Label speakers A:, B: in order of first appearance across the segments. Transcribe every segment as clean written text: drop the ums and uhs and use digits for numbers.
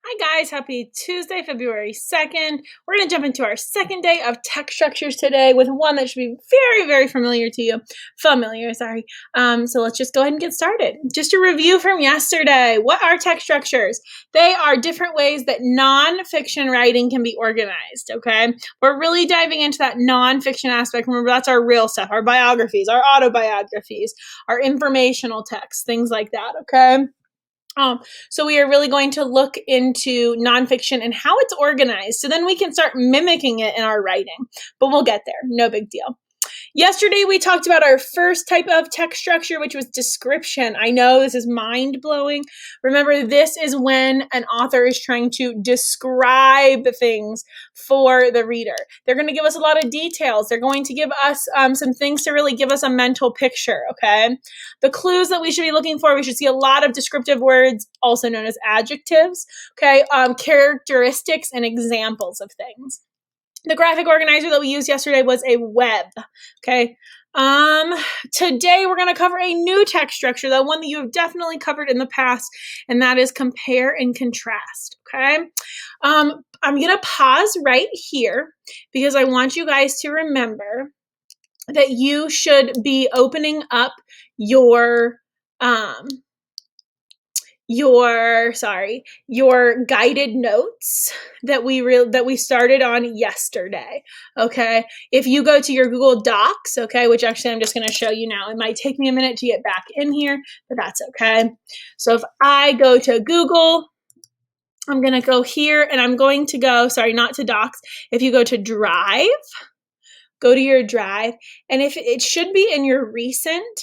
A: Hi guys, happy Tuesday, February 2nd. We're going to jump into our second day of text structures today with one that should be very, very familiar to you. So let's just go ahead and get started. Just a review from yesterday. What are text structures? They are different ways that nonfiction writing can be organized, okay? We're really diving into that nonfiction aspect. Remember, that's our real stuff, our biographies, our autobiographies, our informational texts, things like that, okay? So we are really going to look into nonfiction and how it's organized so then we can start mimicking it in our writing. But we'll get there. No big deal. Yesterday, we talked about our first type of text structure, which was description. I know this is mind-blowing. Remember, this is when an author is trying to describe things for the reader. They're going to give us a lot of details. They're going to give us some things to really give us a mental picture, okay? The clues that we should be looking for, we should see a lot of descriptive words, also known as adjectives, okay? Characteristics and examples of things. The graphic organizer that we used yesterday was a web, okay? Today we're going to cover a new text structure, the one that you have definitely covered in the past, and that is compare and contrast, okay? I'm going to pause right here because I want you guys to remember that you should be opening up your guided notes that we started on yesterday, okay? If you go to your Google Docs, okay, which actually I'm just going to show you now. It might take me a minute to get back in here, but that's okay. So if I go to Google, I'm going to go here and I'm going to go, not to Docs. If you go to Drive, go to your Drive, and if it should be in your recent,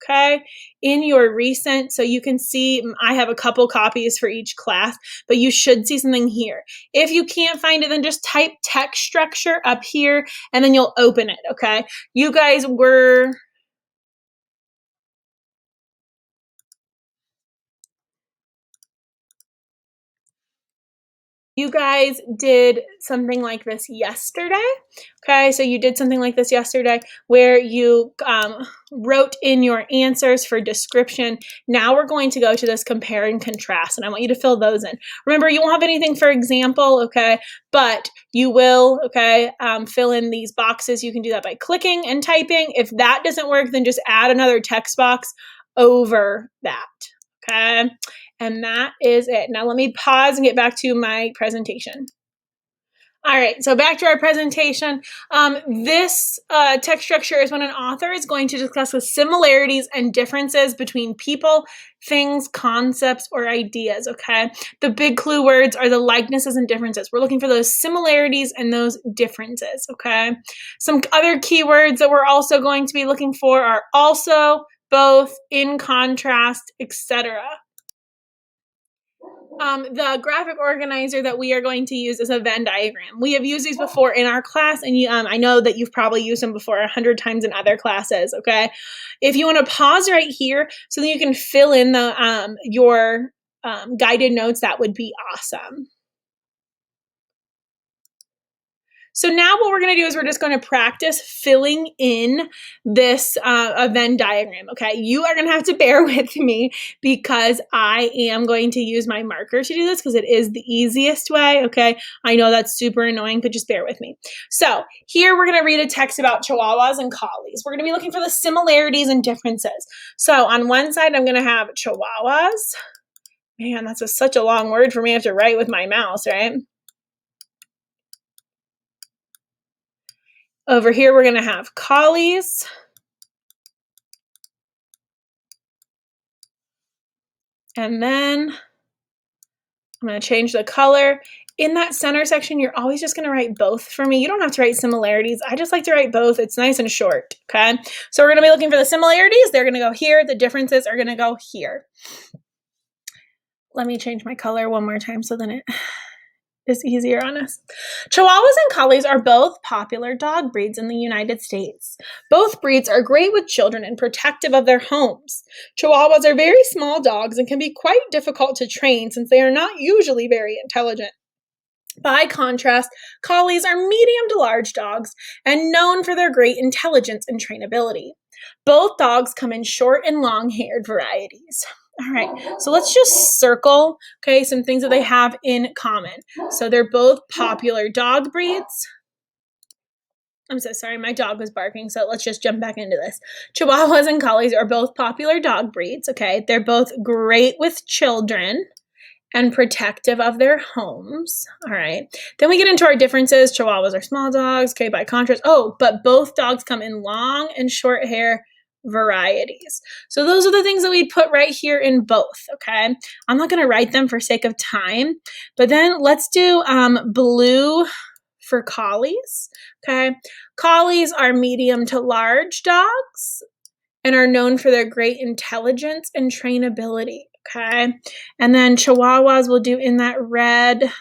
A: okay, in your recent, so you can see I have a couple copies for each class, but you should see something here. If you can't find it, then just type text structure up here, and then you'll open it, okay? You guys did something like this yesterday, okay? So you did something like this yesterday where you wrote in your answers for description. Now we're going to go to this compare and contrast, and I want you to fill those in. Remember, you won't have anything for example, okay? But you will, okay, fill in these boxes. You can do that by clicking and typing. If that doesn't work, then just add another text box over that, okay? And that is it. Now let me pause and get back to my presentation. All right, so back to our presentation. This text structure is when an author is going to discuss the similarities and differences between people, things, concepts, or ideas, okay? The big clue words are the likenesses and differences. We're looking for those similarities and those differences, okay? Some other keywords that we're also going to be looking for are also, both, in contrast, etc. The graphic organizer that we are going to use is a Venn diagram. We have used these before in our class, and I know that you've probably used them before 100 times in other classes, okay? If you want to pause right here so that you can fill in the your guided notes, that would be awesome. So now what we're going to do is we're just going to practice filling in this Venn diagram, okay? You are going to have to bear with me because I am going to use my marker to do this because it is the easiest way, okay? I know that's super annoying, but just bear with me. So here we're going to read a text about Chihuahuas and Collies. We're going to be looking for the similarities and differences. So on one side, I'm going to have Chihuahuas. Man, that's such a long word for me to have to write with my mouse, right? Over here, we're going to have Collies. And then I'm going to change the color. In that center section, you're always just going to write both for me. You don't have to write similarities. I just like to write both. It's nice and short, okay? So we're going to be looking for the similarities. They're going to go here. The differences are going to go here. Let me change my color one more time so then it is easier on us. Chihuahuas and Collies are both popular dog breeds in the United States. Both breeds are great with children and protective of their homes. Chihuahuas are very small dogs and can be quite difficult to train since they are not usually very intelligent. By contrast, Collies are medium to large dogs and known for their great intelligence and trainability. Both dogs come in short and long-haired varieties. All right, so let's just circle, okay, some things that they have in common. So they're both popular dog breeds. I'm so sorry, my dog was barking, so let's just jump back into this. Chihuahuas and Collies are both popular dog breeds, okay? They're both great with children and protective of their homes, all right? Then we get into our differences. Chihuahuas are small dogs, okay, by contrast. Oh, but both dogs come in long and short hair varieties. So those are the things that we'd put right here in both, okay? I'm not gonna write them for sake of time, but then let's do blue for collies, okay? Collies are medium to large dogs and are known for their great intelligence and trainability, okay? And then Chihuahuas will do in that red.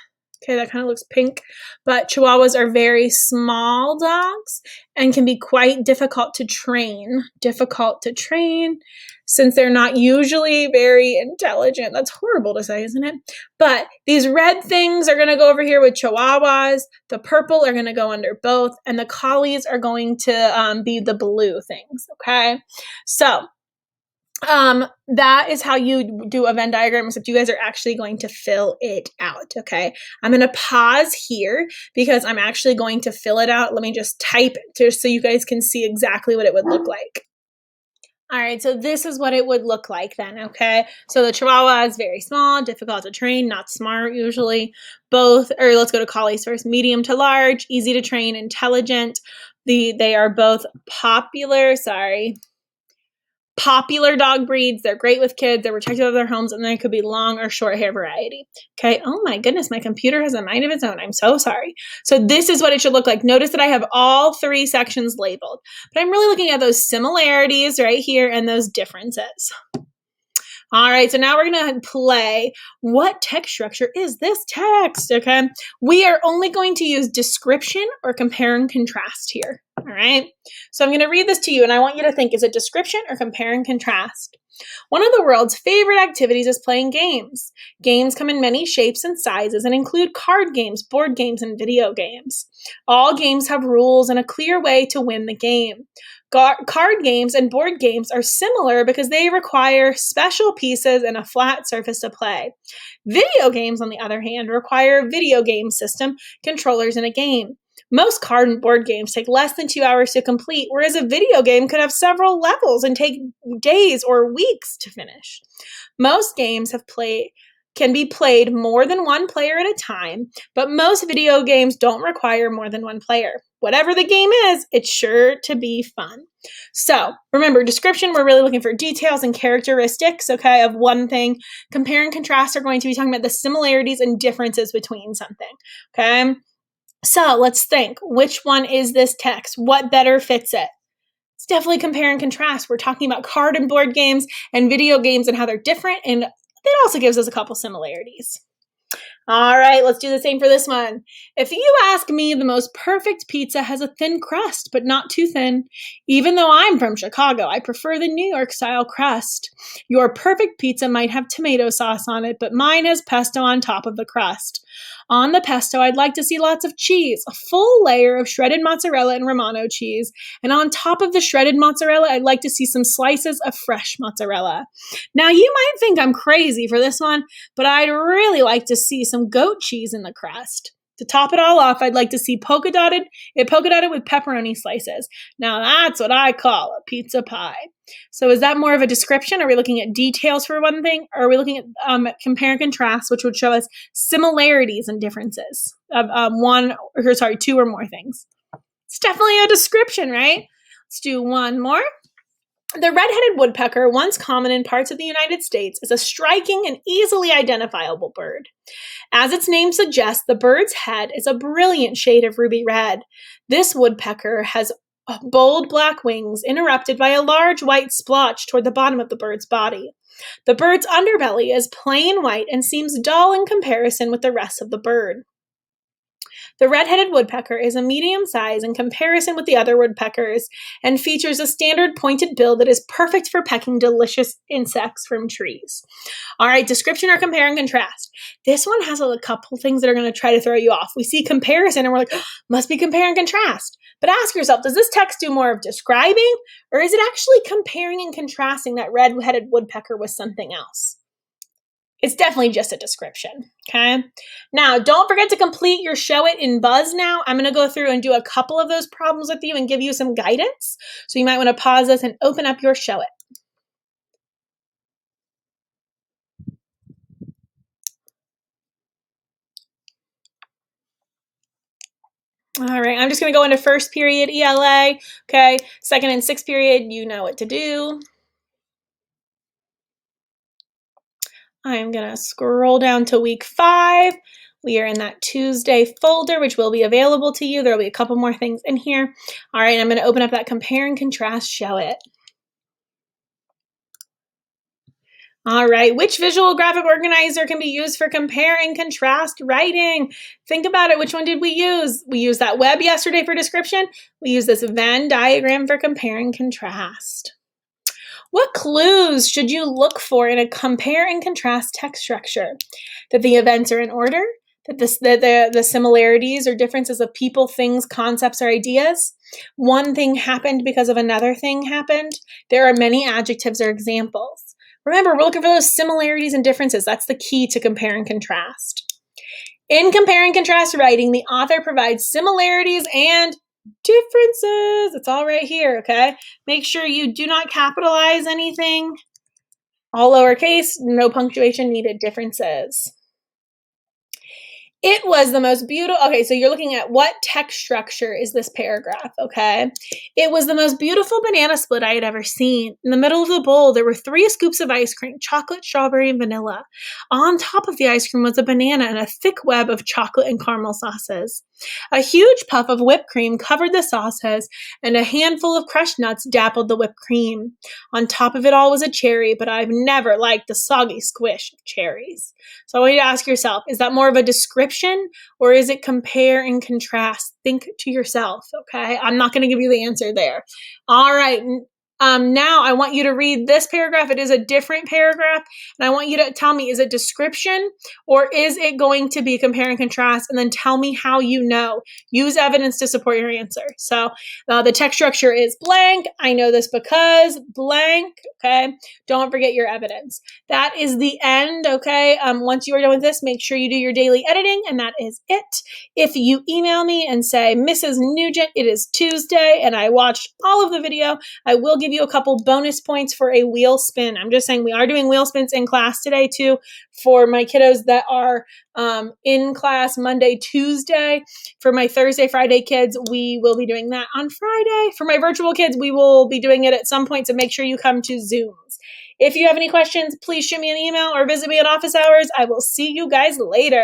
A: Okay, that kind of looks pink, but Chihuahuas are very small dogs and can be quite difficult to train. Difficult to train since they're not usually very intelligent. That's horrible to say, isn't it? But these red things are going to go over here with Chihuahuas. The purple are going to go under both, and the Collies are going to be the blue things, okay? So that is how you do a Venn diagram, except you guys are actually going to fill it out, okay? I'm going to pause here because I'm actually going to fill it out. Let me just type it just so you guys can see exactly what it would look like. All right, so this is what it would look like then, okay? So the Chihuahua is very small, difficult to train, not smart usually. Let's go to Collies first. Medium to large, easy to train, intelligent. They are both popular dog breeds. They're great with kids. They're protective of their homes, and they could be long or short hair variety. Okay. Oh my goodness, my computer has a mind of its own. I'm so sorry. So this is what it should look like. Notice that I have all three sections labeled, but I'm really looking at those similarities right here and those differences. All right, so now we're going to play what text structure is this text, okay? We are only going to use description or compare and contrast here, all right? So I'm going to read this to you, and I want you to think, is it description or compare and contrast? One of the world's favorite activities is playing games. Games come in many shapes and sizes and include card games, board games, and video games. All games have rules and a clear way to win the game. Card games and board games are similar because they require special pieces and a flat surface to play. Video games, on the other hand, require a video game system, controllers, and a game. Most card and board games take less than 2 hours to complete, whereas a video game could have several levels and take days or weeks to finish. Most games can be played more than one player at a time, but most video games don't require more than one player. Whatever the game is, it's sure to be fun. So remember, description, we're really looking for details and characteristics, okay, of one thing. Compare and contrast are going to be talking about the similarities and differences between something, okay? So let's think, which one is this text? What better fits it? It's definitely compare and contrast. We're talking about card and board games and video games and how they're different, and it also gives us a couple similarities. All right, let's do the same for this one. If you ask me, the most perfect pizza has a thin crust, but not too thin. Even though I'm from Chicago, I prefer the New York style crust. Your perfect pizza might have tomato sauce on it, but mine has pesto on top of the crust. On the pesto, I'd like to see lots of cheese, a full layer of shredded mozzarella and Romano cheese. And on top of the shredded mozzarella, I'd like to see some slices of fresh mozzarella. Now, you might think I'm crazy for this one, but I'd really like to see some goat cheese in the crust. To top it all off, I'd like to see polka dotted with pepperoni slices. Now that's what I call a pizza pie. So is that more of a description? Are we looking at details for one thing? Or are we looking at compare and contrast, which would show us similarities and differences of two or more things? It's definitely a description, right? Let's do one more. The red-headed woodpecker, once common in parts of the United States, is a striking and easily identifiable bird. As its name suggests, the bird's head is a brilliant shade of ruby red. This woodpecker has bold black wings interrupted by a large white splotch toward the bottom of the bird's body. The bird's underbelly is plain white and seems dull in comparison with the rest of the bird. The red-headed woodpecker is a medium size in comparison with the other woodpeckers and features a standard pointed bill that is perfect for pecking delicious insects from trees. All right, description or compare and contrast. This one has a couple things that are going to try to throw you off. We see comparison and we're like, must be compare and contrast. But ask yourself, does this text do more of describing, or is it actually comparing and contrasting that red-headed woodpecker with something else? It's definitely just a description, okay? Now, don't forget to complete your Show It in Buzz now. I'm going to go through and do a couple of those problems with you and give you some guidance. So you might want to pause this and open up your Show It. All right, I'm just going to go into first period ELA, okay? Second and sixth period, you know what to do. I'm going to scroll down to week 5. We are in that Tuesday folder, which will be available to you. There will be a couple more things in here. All right, I'm going to open up that compare and contrast Show It. All right, which visual graphic organizer can be used for compare and contrast writing? Think about it. Which one did we use? We used that web yesterday for description. We used this Venn diagram for compare and contrast. What clues should you look for in a compare and contrast text structure? That the events are in order, that the similarities or differences of people, things, concepts, or ideas. One thing happened because of another thing happened. There are many adjectives or examples. Remember, we're looking for those similarities and differences. That's the key to compare and contrast. In compare and contrast writing, the author provides similarities and differences. It's all right here, okay? Make sure you do not capitalize anything. All lowercase, no punctuation needed, differences. It was the most beautiful, okay, so you're looking at what text structure is this paragraph, okay? It was the most beautiful banana split I had ever seen. In the middle of the bowl, there were 3 scoops of ice cream, chocolate, strawberry, and vanilla. On top of the ice cream was a banana and a thick web of chocolate and caramel sauces. A huge puff of whipped cream covered the sauces, and a handful of crushed nuts dappled the whipped cream. On top of it all was a cherry, but I've never liked the soggy squish of cherries. So I want you to ask yourself, is that more of a description or is it compare and contrast? Think to yourself, okay? I'm not going to give you the answer there. All right. Now I want you to read this paragraph. It is a different paragraph. And I want you to tell me, is it description or is it going to be compare and contrast? And then tell me how you know. Use evidence to support your answer. So the text structure is blank. I know this because blank, okay? Don't forget your evidence. That is the end, okay? Once you are done with this, make sure you do your daily editing, and that is it. If you email me and say, Mrs. Nugent, it is Tuesday, and I watched all of the video, I will give you a couple bonus points for a wheel spin. I'm just saying we are doing wheel spins in class today too for my kiddos that are in class Monday, Tuesday. For my Thursday, Friday kids, we will be doing that on Friday. For my virtual kids, we will be doing it at some point, so make sure you come to Zooms. If you have any questions, please shoot me an email or visit me at office hours. I will see you guys later.